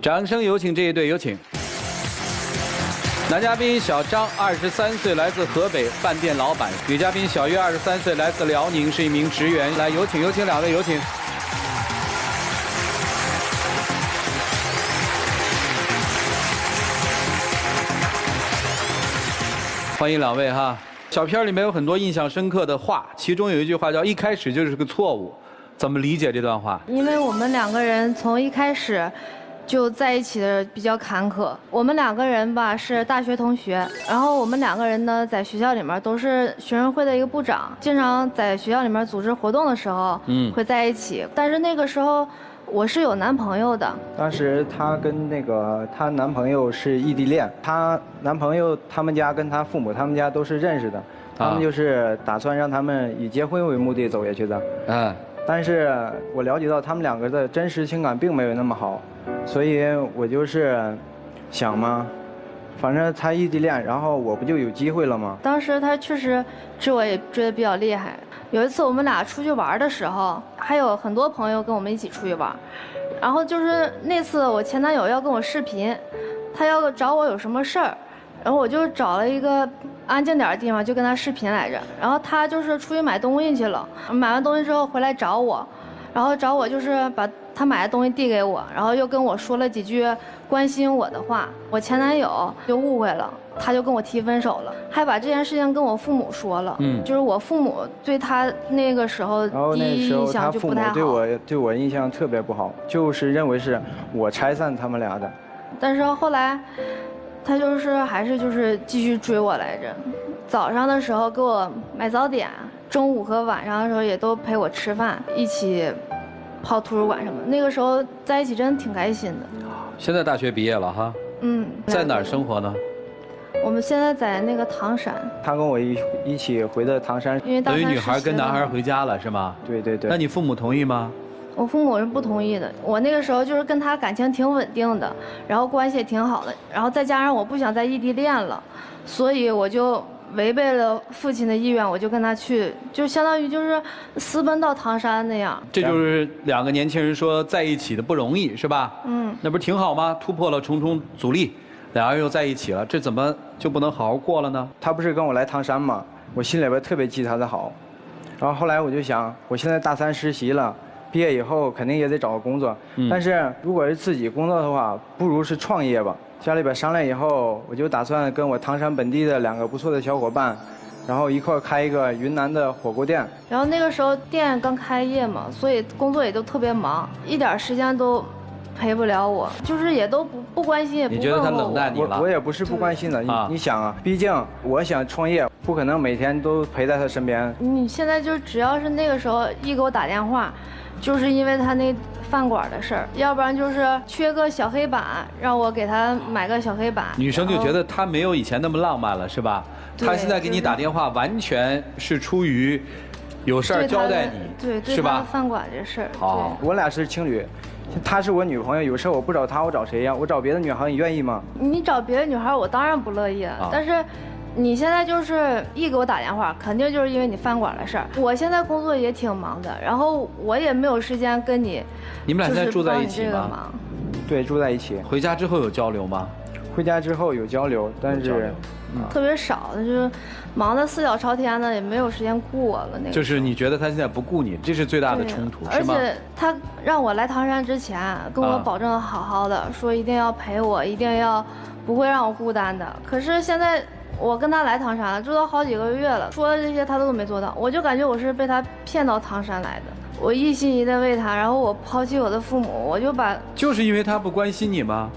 掌声有请这一对，有请。男嘉宾小张，23岁，来自河北，饭店老板；女嘉宾小月，23岁，来自辽宁，是一名职员。来，有请两位，有请。欢迎两位哈。小片里面有很多印象深刻的话，其中有一句话叫“一开始就是个错误”，怎么理解这段话？因为我们两个人从一开始就在一起的比较坎坷。我们两个人吧是大学同学，然后我们两个人呢在学校里面都是学生会的一个部长，经常在学校里面组织活动的时候，会在一起。但是那个时候我是有男朋友的。当时她跟她男朋友是异地恋，她男朋友他们家跟她父母他们家都是认识的，他们就是打算让他们以结婚为目的走下去的。但是我了解到他们两个的真实情感并没有那么好，所以我就是想嘛，反正他异地恋，然后我不就有机会了吗？当时他确实追我也追得比较厉害。有一次我们俩出去玩的时候，还有很多朋友跟我们一起出去玩，然后就是那次我前男友要跟我视频，他要找我有什么事儿，然后我就找了一个安静点的地方就跟他视频来着。然后他就是出去买东西去了，买完东西之后回来找我，然后找我就是把他买的东西递给我，然后又跟我说了几句关心我的话。我前男友就误会了，他就跟我提分手了，还把这件事情跟我父母说了。就是我父母对他那个时候第一印象就不太好。然后那时候他父母对我印象特别不好，就是认为是我拆散他们俩的。但是后来他就是还是就是继续追我来着，早上的时候给我买早点，中午和晚上的时候也都陪我吃饭，一起泡图书馆什么的。那个时候在一起真的挺开心的。现在大学毕业了哈。在哪儿生活呢？我们现在在那个唐山。他跟我一起回的唐山。因为等于女孩跟男孩回家了是吗？对对对。那你父母同意吗？我父母是不同意的。我那个时候就是跟他感情挺稳定的，然后关系也挺好的，然后再加上我不想在异地恋了，所以我就违背了父亲的意愿，我就跟他去，就相当于就是私奔到唐山那样。这就是两个年轻人说在一起的不容易是吧？那不是挺好吗？突破了重重阻力，两人又在一起了，这怎么就不能好好过了呢？他不是跟我来唐山吗？我心里边特别记他的好，然后后来我就想，我现在大3实习了，毕业以后肯定也得找个工作，但是如果是自己工作的话，不如是创业吧。家里边商量以后，我就打算跟我唐山本地的2个不错的小伙伴，然后一块开一个云南的火锅店。然后那个时候店刚开业嘛，所以工作也都特别忙，一点时间都陪不了我，就是也都不关心，也不问候我。你觉得他冷淡你了？我也不是不关心的，你想啊，毕竟我想创业，不可能每天都陪在他身边。你现在就只要是那个时候一给我打电话，就是因为他那饭馆的事儿，要不然就是缺个小黑板，让我给他买个小黑板。女生就觉得他没有以前那么浪漫了，是吧？他现在给你打电话，完全是出于有事儿交代你，对，是吧？饭馆这事儿。好，我俩是情侣，她是我女朋友，有事我不找她，我找谁呀？我找别的女孩，你愿意吗？你找别的女孩，我当然不乐意了，但是你现在就是一给我打电话，肯定就是因为你饭馆的事儿。我现在工作也挺忙的，然后我也没有时间跟你。你们俩现在住在一起吗？对，住在一起。回家之后有交流吗？回家之后有交流，但是特别少，就是忙得4脚朝天的，也没有时间顾我了。那个就是你觉得他现在不顾你，这是最大的冲突，是吗？而且他让我来唐山之前跟我保证好好的，说一定要陪我，一定要不会让我孤单的。可是现在我跟他来唐山了，住到好几个月了，说的这些他都没做到，我就感觉我是被他骗到唐山来的。我一心一意的为他，然后我抛弃我的父母，我就把。就是因为他不关心你吗？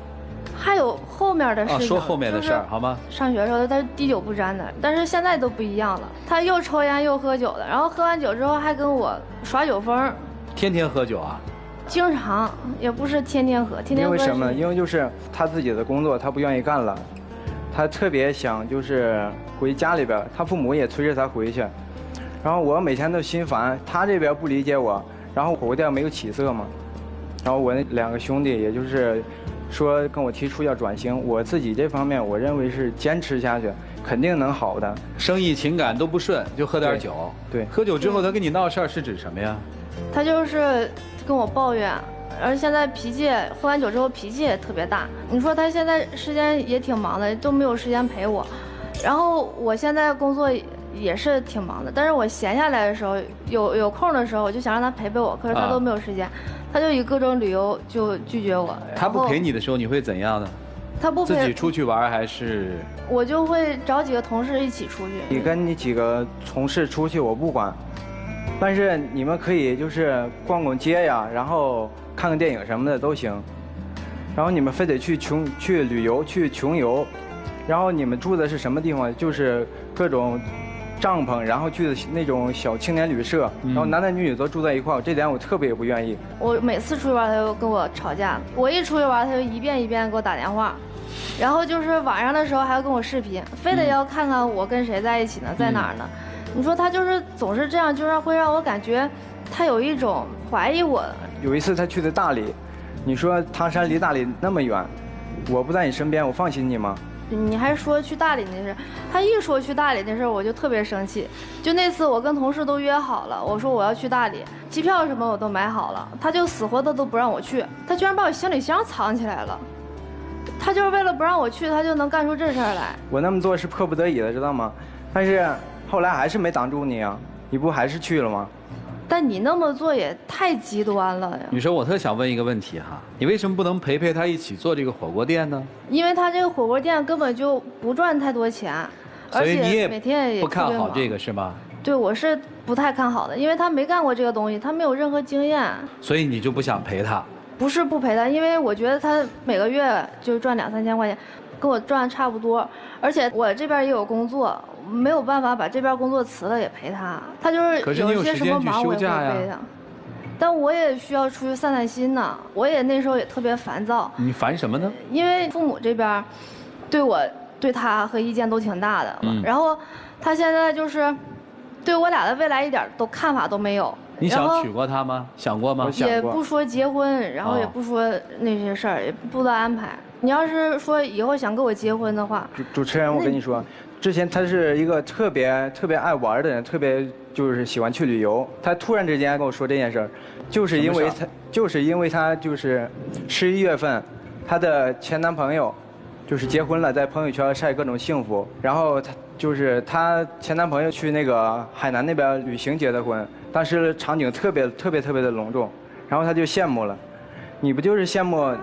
还有后面的事情。说后面的事儿好吗？上学的时候他是滴酒不沾的，但是现在都不一样了，他又抽烟又喝酒的，然后喝完酒之后还跟我耍酒疯。天天喝酒啊？经常，也不是天天喝，天天喝。因为什么？因为就是他自己的工作他不愿意干了，他特别想就是回家里边，他父母也催着他回去，然后我每天都心烦，他这边不理解我，然后火锅店没有起色嘛，然后我那2个兄弟也就是说跟我提出要转型，我自己这方面我认为是坚持下去肯定能好的。生意情感都不顺，就喝点酒。对，喝酒之后他跟你闹事儿是指什么呀？他就是跟我抱怨，而现在脾气喝完酒之后脾气也特别大。你说他现在时间也挺忙的，都没有时间陪我。然后我现在工作也是挺忙的，但是我闲下来的时候，有空的时候，我就想让他陪陪我，可是他都没有时间，他就以各种理由就拒绝我。他不陪你的时候，你会怎样呢？他不陪，自己出去玩还是？我就会找几个同事一起出去。你跟你几个同事出去我不管，但是你们可以就是逛逛街呀，然后看看电影什么的都行。然后你们非得去旅游去穷游，然后你们住的是什么地方？就是各种帐篷，然后去的那种小青年旅社，然后男男女女都住在一块儿，这点我特别不愿意。我每次出去玩，他就跟我吵架。我一出去玩，他就一遍一遍给我打电话，然后就是晚上的时候还要跟我视频，非得要看看我跟谁在一起呢，在哪儿呢？你说他就是总是这样，就是会让我感觉他有一种怀疑我。有一次他去的大理，你说唐山离大理那么远，我不在你身边，我放心你吗？你还说去大理那事，他一说去大理那事，我就特别生气。就那次我跟同事都约好了，我说我要去大理，机票什么我都买好了，他就死活的都不让我去，他居然把我行李箱藏起来了。他就是为了不让我去，他就能干出这事儿来。我那么做是迫不得已的，知道吗？但是后来还是没挡住你啊，你不还是去了吗？但你那么做也太极端了呀！女生，我特想问一个问题哈，你为什么不能陪他一起做这个火锅店呢？因为他这个火锅店根本就不赚太多钱，所以你也每天也不看好这个是吗？对，我是不太看好的，因为他没干过这个东西，他没有任何经验。所以你就不想陪他？不是不陪他，因为我觉得他每个月就赚2、3千块钱，跟我赚的差不多，而且我这边也有工作。没有办法把这边工作辞了也陪他，他就是有些什么忙我也会陪他，但我也需要出去散散心呢。我也那时候也特别烦躁。你烦什么呢？因为父母这边对他和意见都挺大的，然后他现在就是对我俩的未来一点都看法都没有。你想娶过她吗？想过吗？也不说结婚，然后也不说那些事儿，也不做安排。你要是说以后想跟我结婚的话，主持人，我跟你说。之前他是一个特别爱玩的人，特别就是喜欢去旅游。他突然之间跟我说这件事儿，就是因为他就是11月份，他的前男朋友就是结婚了，在朋友圈晒各种幸福。然后他前男朋友去那个海南那边旅行结的婚，当时场景特别的隆重，然后他就羡慕了。你不就是羡慕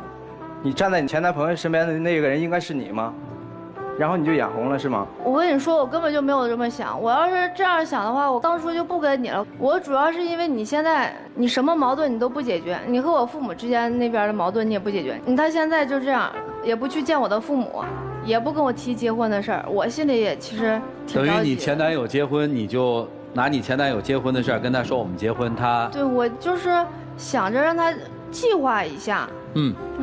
你站在你前男朋友身边的那个人应该是你吗？然后你就眼红了是吗？我跟你说，我根本就没有这么想。我要是这样想的话，我当初就不跟你了。我主要是因为你现在你什么矛盾你都不解决，你和我父母之间那边的矛盾你也不解决。他现在就这样，也不去见我的父母，也不跟我提结婚的事儿，我心里也其实挺着急的。等于你前男友结婚，你就拿你前男友结婚的事儿跟他说我们结婚，他对我就是想着让他计划一下。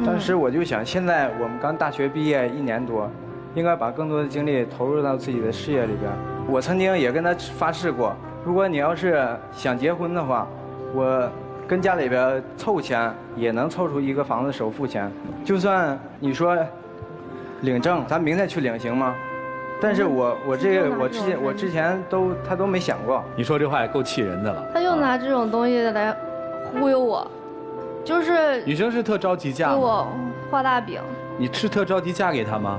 当时我就想，现在我们刚大学毕业1年多。应该把更多的精力投入到自己的事业里边。我曾经也跟他发誓过，如果你要是想结婚的话，我跟家里边凑钱也能凑出一个房子首付钱。就算你说领证，咱明天去领行吗？但是我之前他都没想过。你说这话也够气人的了。他又拿这种东西来忽悠我，就是女生是特着急嫁吗？给我画大饼。你是特着急嫁给他吗？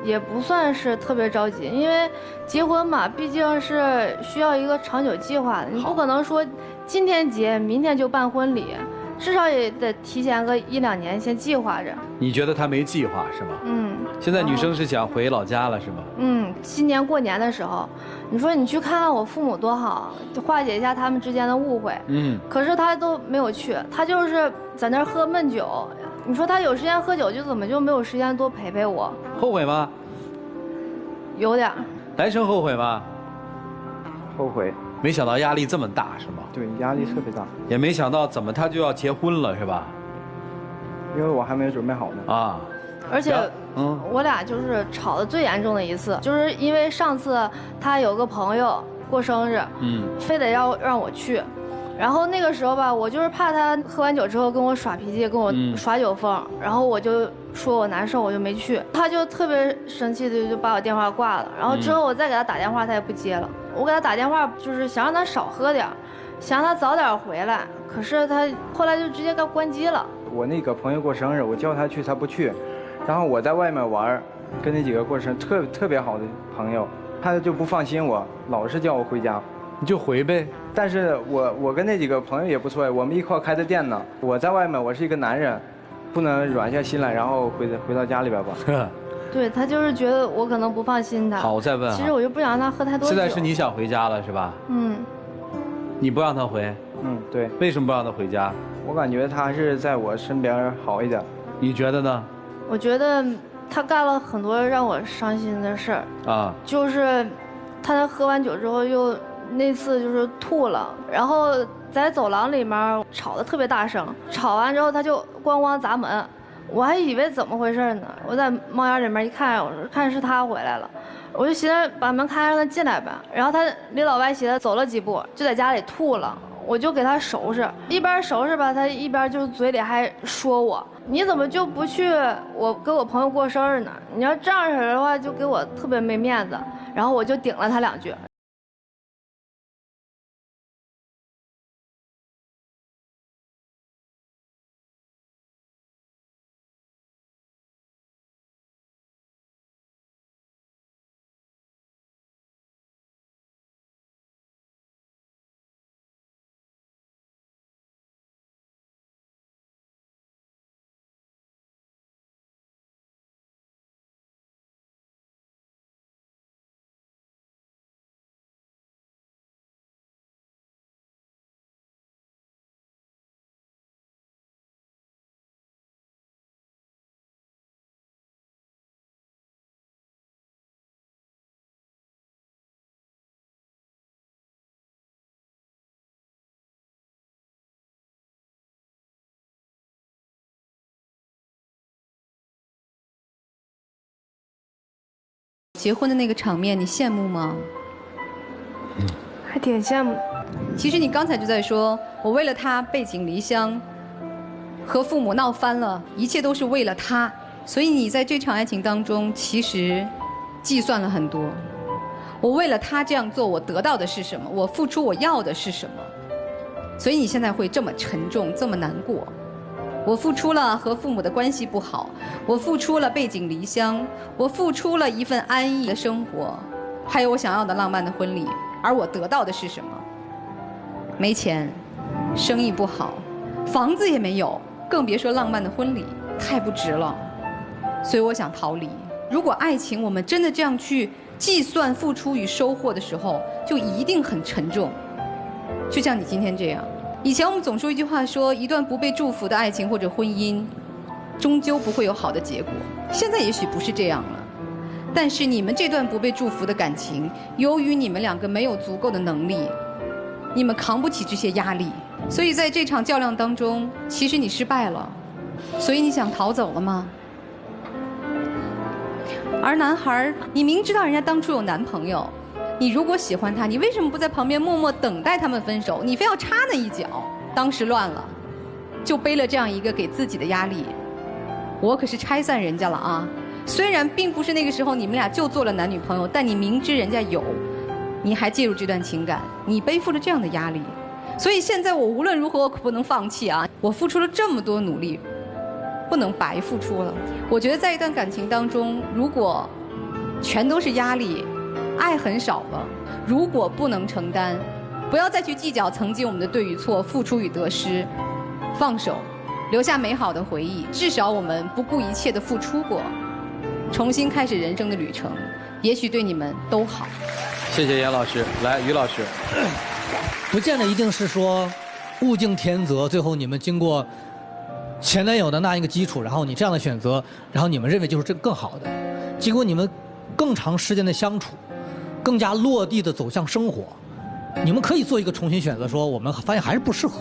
也不算是特别着急，因为结婚嘛，毕竟是需要一个长久计划的。你不可能说今天结，明天就办婚礼，至少也得提前个1、2年先计划着。你觉得他没计划是吗？现在女生是想回老家了是吗？今年过年的时候，你说你去看看我父母多好，就化解一下他们之间的误会。可是他都没有去，他就是在那儿喝闷酒。你说他有时间喝酒，就怎么就没有时间多陪陪我？后悔吗？有点。男生后悔吗？后悔。没想到压力这么大是吗？对，压力特别大。也没想到怎么他就要结婚了是吧？因为我还没准备好呢。啊。而且，我俩就是吵得最严重的一次，就是因为上次他有个朋友过生日，非得要让我去。然后那个时候吧，我就是怕他喝完酒之后跟我耍脾气，跟我耍酒疯，然后我就说我难受，我就没去。他就特别生气的就把我电话挂了。然后之后我再给他打电话，他也不接了。我给他打电话就是想让他少喝点，想让他早点回来，可是他后来就直接给关机了。我那个朋友过生日，我叫他去他不去，然后我在外面玩，跟那几个过生特别好的朋友，他就不放心我，老是叫我回家。你就回呗。但是我跟那几个朋友也不错，我们一块开的店呢。我在外面，我是一个男人，不能软下心来，然后回到家里边吧。对，他就是觉得我可能不放心他。好，我再问啊。其实我就不想让他喝太多酒。现在是你想回家了是吧？嗯。你不让他回？嗯，对。为什么不让他回家？我感觉他还是在我身边好一点。你觉得呢？我觉得他干了很多让我伤心的事儿。啊。就是他喝完酒之后又。那次就是吐了，然后在走廊里面吵得特别大声，吵完之后他就咣咣砸门，我还以为怎么回事呢，我在猫眼里面一看，我看是他回来了，我就寻思把门开让他进来吧，然后他里老外斜的走了几步，就在家里吐了，我就给他收拾，一边收拾吧，他一边就嘴里还说我，你怎么就不去我跟我朋友过生日呢？你要这样式的话，就给我特别没面子，然后我就顶了他2句。结婚的那个场面，你羡慕吗？还挺羡慕。其实你刚才就在说，我为了他背井离乡，和父母闹翻了，一切都是为了他。所以你在这场爱情当中，其实计算了很多。我为了他这样做，我得到的是什么？我付出我要的是什么？所以你现在会这么沉重，这么难过。我付出了和父母的关系不好，我付出了背井离乡，我付出了一份安逸的生活，还有我想要的浪漫的婚礼，而我得到的是什么？没钱，生意不好，房子也没有，更别说浪漫的婚礼，太不值了。所以我想逃离。如果爱情我们真的这样去计算付出与收获的时候，就一定很沉重。就像你今天这样。以前我们总说一句话说，一段不被祝福的爱情或者婚姻，终究不会有好的结果。现在也许不是这样了，但是你们这段不被祝福的感情，由于你们2个没有足够的能力，你们扛不起这些压力，所以在这场较量当中，其实你失败了。所以你想逃走了吗？而男孩，你明知道人家当初有男朋友，你如果喜欢他，你为什么不在旁边默默等待他们分手？你非要插那一脚，当时乱了，就背了这样一个给自己的压力。我可是拆散人家了啊！虽然并不是那个时候你们俩就做了男女朋友，但你明知人家有，你还介入这段情感，你背负了这样的压力。所以现在我无论如何我可不能放弃啊！我付出了这么多努力，不能白付出了。我觉得在一段感情当中，如果全都是压力，爱很少了。如果不能承担，不要再去计较曾经我们的对与错、付出与得失，放手，留下美好的回忆。至少我们不顾一切的付出过，重新开始人生的旅程，也许对你们都好。谢谢严老师。来，于老师，不见得一定是说物竞天择，最后你们经过前男友的那一个基础，然后你这样的选择，然后你们认为就是这更好的。经过你们更长时间的相处，更加落地的走向生活，你们可以做一个重新选择，说我们发现还是不适合，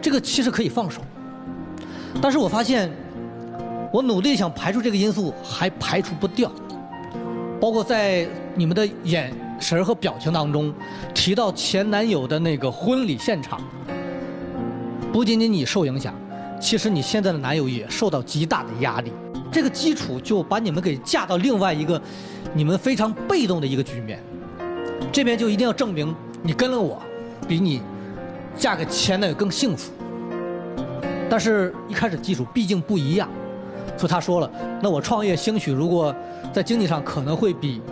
这个其实可以放手。但是我发现，我努力想排除这个因素，还排除不掉。包括在你们的眼神和表情当中，提到前男友的那个婚礼现场，不仅仅你受影响，其实你现在的男友也受到极大的压力。这个基础就把你们给架到另外一个你们非常被动的一个局面。这边就一定要证明你跟了我，比你嫁给前男友更幸福。但是一开始基础毕竟不一样，所以他说了，那我创业兴许如果在经济上可能会比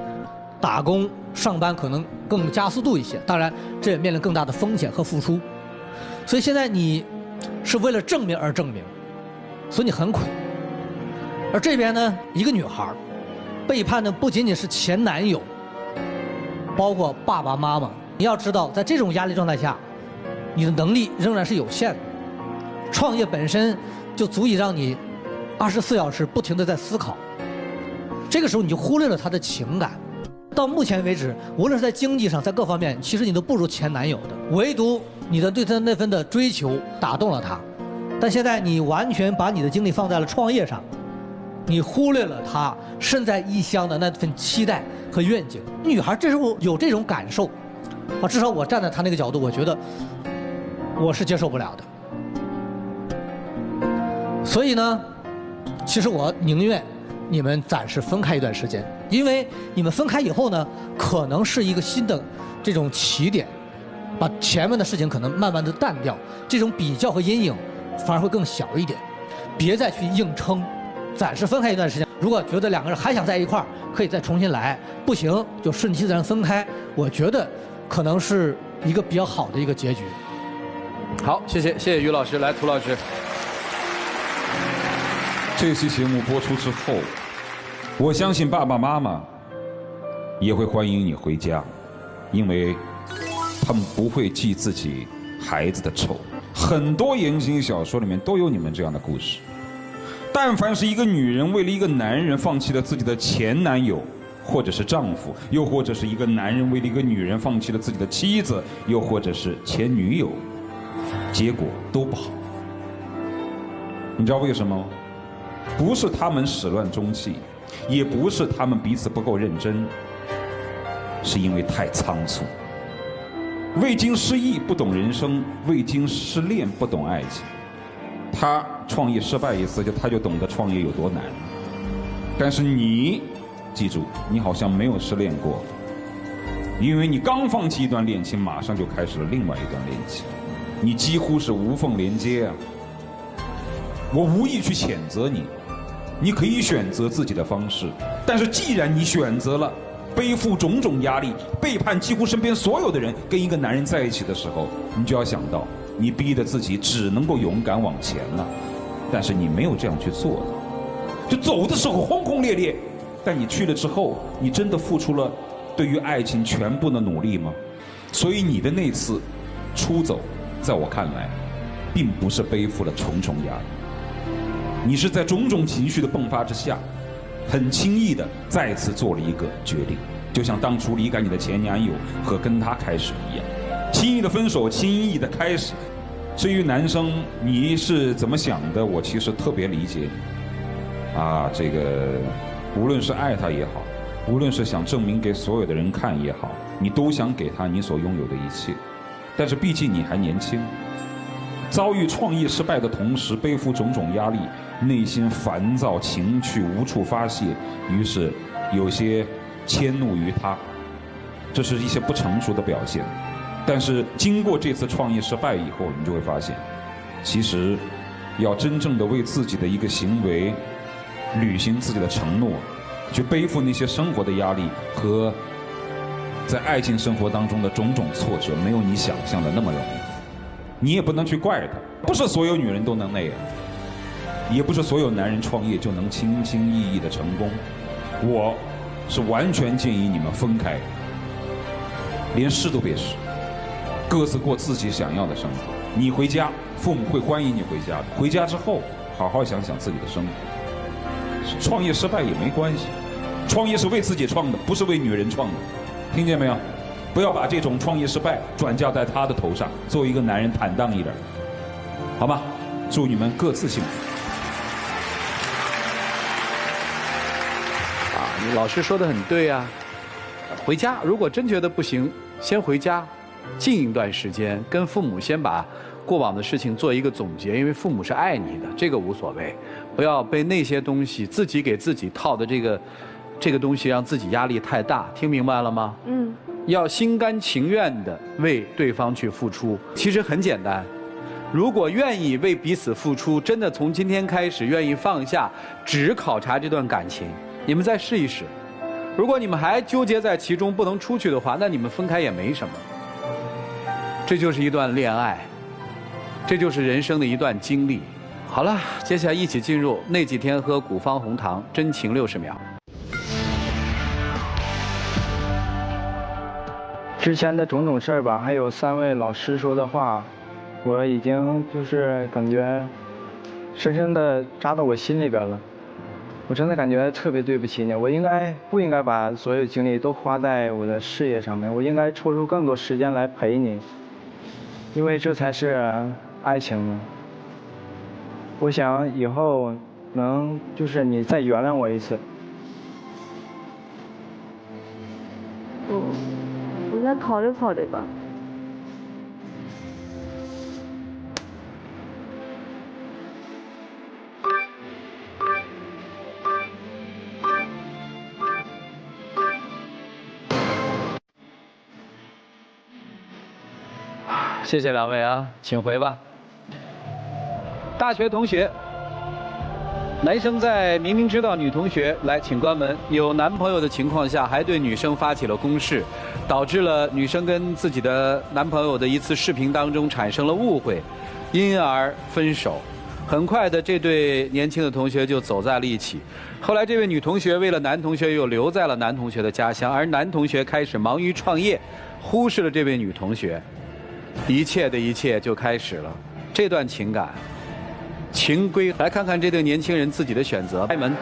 打工上班可能更加速度一些，当然这也面临更大的风险和付出。所以现在你是为了证明而证明，所以你很苦。而这边呢，一个女孩背叛的不仅仅是前男友，包括爸爸妈妈。你要知道，在这种压力状态下，你的能力仍然是有限的。创业本身就足以让你24小时不停地在思考，这个时候你就忽略了他的情感。到目前为止，无论是在经济上，在各方面，其实你都不如前男友的，唯独你的对他那份的追求打动了他。但现在你完全把你的精力放在了创业上，你忽略了他身在异乡的那份期待和愿景。女孩这时候有这种感受，至少我站在他那个角度，我觉得我是接受不了的。所以呢，其实我宁愿你们暂时分开一段时间，因为你们分开以后呢，可能是一个新的这种起点，把前面的事情可能慢慢的淡掉，这种比较和阴影反而会更小一点。别再去硬撑，暂时分开一段时间。如果觉得两个人还想在一块儿，可以再重新来；不行就顺其自然分开。我觉得可能是一个比较好的一个结局。好，谢谢于老师，来涂老师。这期节目播出之后，我相信爸爸妈妈也会欢迎你回家，因为他们不会记自己孩子的仇。很多言情小说里面都有你们这样的故事。但凡是一个女人为了一个男人放弃了自己的前男友，或者是丈夫，又或者是一个男人为了一个女人放弃了自己的妻子，又或者是前女友，结果都不好。你知道为什么吗？不是他们始乱终弃，也不是他们彼此不够认真，是因为太仓促。未经失意不懂人生，未经失恋不懂爱情。他创业失败一次，他就懂得创业有多难。但是你记住，你好像没有失恋过，因为你刚放弃一段恋情，马上就开始了另外一段恋情，你几乎是无缝连接啊。我无意去谴责你，你可以选择自己的方式，但是既然你选择了背负种种压力，背叛几乎身边所有的人，跟一个男人在一起的时候，你就要想到，你逼得自己只能够勇敢往前了，但是你没有这样去做的，就走的时候轰轰烈烈，但你去了之后，你真的付出了对于爱情全部的努力吗？所以你的那次出走，在我看来，并不是背负了重重压力，你是在种种情绪的迸发之下，很轻易的再次做了一个决定，就像当初离开你的前男友和跟他开始一样，轻易的分手，轻易的开始。至于男生你是怎么想的，我其实特别理解你啊，这个无论是爱他也好，无论是想证明给所有的人看也好，你都想给他你所拥有的一切。但是毕竟你还年轻，遭遇创业失败的同时背负种种压力，内心烦躁，情绪无处发泄，于是有些迁怒于他，这是一些不成熟的表现。但是经过这次创业失败以后，你就会发现，其实要真正的为自己的一个行为履行自己的承诺，去背负那些生活的压力和在爱情生活当中的种种挫折，没有你想象的那么容易。你也不能去怪他，不是所有女人都能那样，也不是所有男人创业就能轻轻易易的成功。我是完全建议你们分开，连试都别试，各自过自己想要的生活。你回家，父母会欢迎你回家的。回家之后，好好想想自己的生活。创业失败也没关系，创业是为自己创的，不是为女人创的，听见没有？不要把这种创业失败转嫁在他的头上，做一个男人坦荡一点，好吗？祝你们各自幸福。老师说的很对啊，回家如果真觉得不行，先回家，静一段时间，跟父母先把过往的事情做一个总结，因为父母是爱你的，这个无所谓，不要被那些东西自己给自己套的这个东西让自己压力太大，听明白了吗？要心甘情愿的为对方去付出。其实很简单，如果愿意为彼此付出，真的从今天开始愿意放下，只考察这段感情，你们再试一试。如果你们还纠结在其中不能出去的话，那你们分开也没什么。这就是一段恋爱，这就是人生的一段经历。好了，接下来一起进入那几天喝古方红糖真情60秒。之前的种种事儿吧，还有3位老师说的话，我已经就是感觉深深的扎到我心里边了。我真的感觉特别对不起你，我不应该把所有精力都花在我的事业上面，我应该抽出更多时间来陪你，因为这才是爱情嘛。我想以后能就是你再原谅我一次。我再考虑考虑吧。谢谢2位啊，请回吧。大学同学，男生在明明知道女同学来，请关门，有男朋友的情况下，还对女生发起了攻势，导致了女生跟自己的男朋友的一次视频当中产生了误会，因而分手。很快的，这对年轻的同学就走在了一起。后来，这位女同学为了男同学又留在了男同学的家乡，而男同学开始忙于创业，忽视了这位女同学。一切的一切就开始了，这段情感，情归。来看看这对年轻人自己的选择。开门。